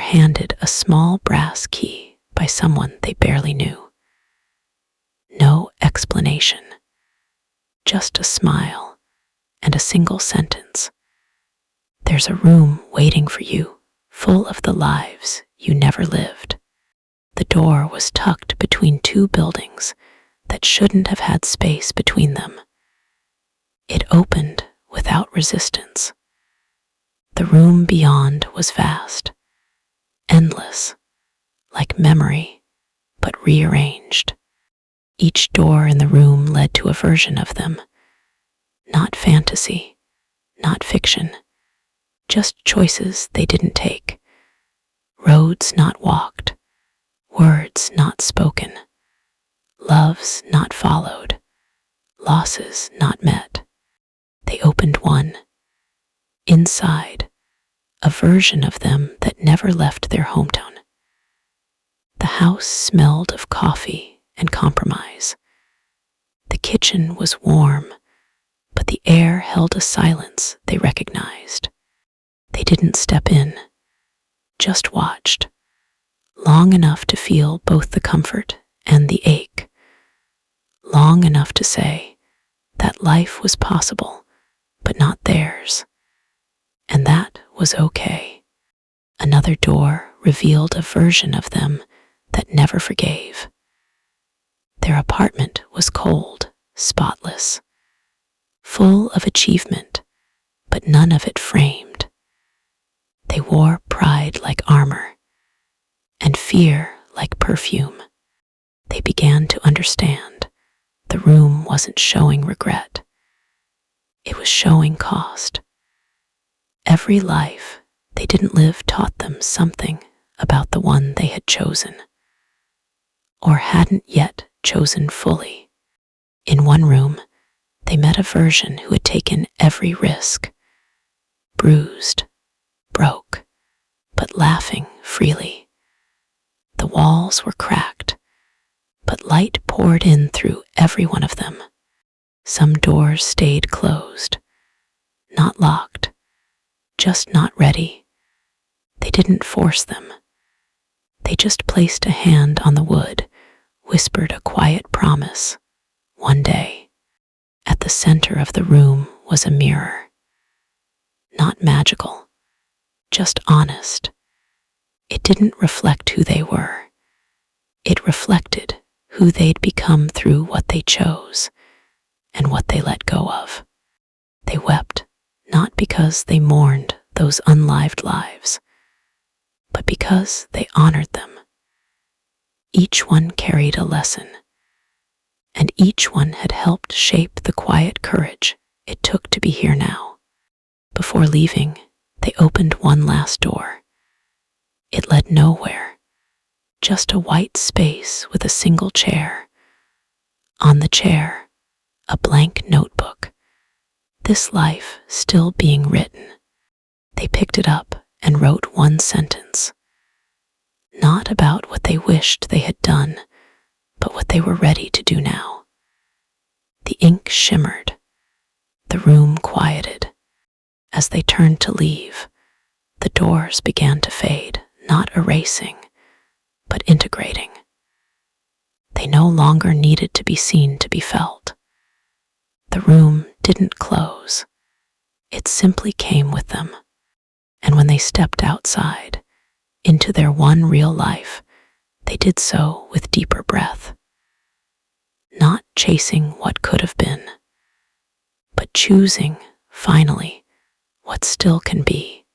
handed a small brass key by someone they barely knew. No explanation, just a smile and a single sentence. There's a room waiting for you, full of the lives you never lived. The door was tucked between two buildings that shouldn't have had space between them. It opened without resistance. The room beyond was vast, endless, like memory, but rearranged. Each door in the room led to a version of them. Not fantasy, not fiction, just choices they didn't take. Roads not walked, words not spoken, loves not followed, losses not met. They opened one. Inside, a version of them that never left their hometown. The house smelled of coffee and compromise. The kitchen was warm, but the air held a silence they recognized. They didn't step in, just watched, long enough to feel both the comfort and the ache, long enough to say that life was possible, but not theirs, and that was okay. Another door revealed a version of them that never forgave. Their apartment was cold, spotless, full of achievement, but none of it framed. They wore pride like armor, and fear like perfume. They began to understand the room wasn't showing regret. It was showing cost. Every life they didn't live taught them something about the one they had chosen, or hadn't yet chosen fully. In one room, they met a version who had taken every risk, bruised, broke, but laughing freely. The walls were cracked, but light poured in through every one of them. Some doors stayed closed, not locked, just not ready. They didn't force them. They just placed a hand on the wood, whispered a quiet promise. One day, at the center of the room was a mirror. Not magical, just honest. It didn't reflect who they were. It reflected who they'd become through what they chose and what they let go of. They wept, not because they mourned those unlived lives, but because they honored them. Each one carried a lesson, and each one had helped shape the quiet courage it took to be here now. Before leaving, they opened one last door. It led nowhere, just a white space with a single chair. On the chair, a blank notebook, this life still being written. They picked it up and wrote one sentence, not about what they wished they had done, but what they were ready to do now. The ink shimmered, the room quieted. As they turned to leave, the doors began to fade, not erasing, but integrating. They no longer needed to be seen to be felt. The room didn't close. It simply came with them. And when they stepped outside, into their one real life, they did so with deeper breath. Not chasing what could have been, but choosing, finally, what still can be.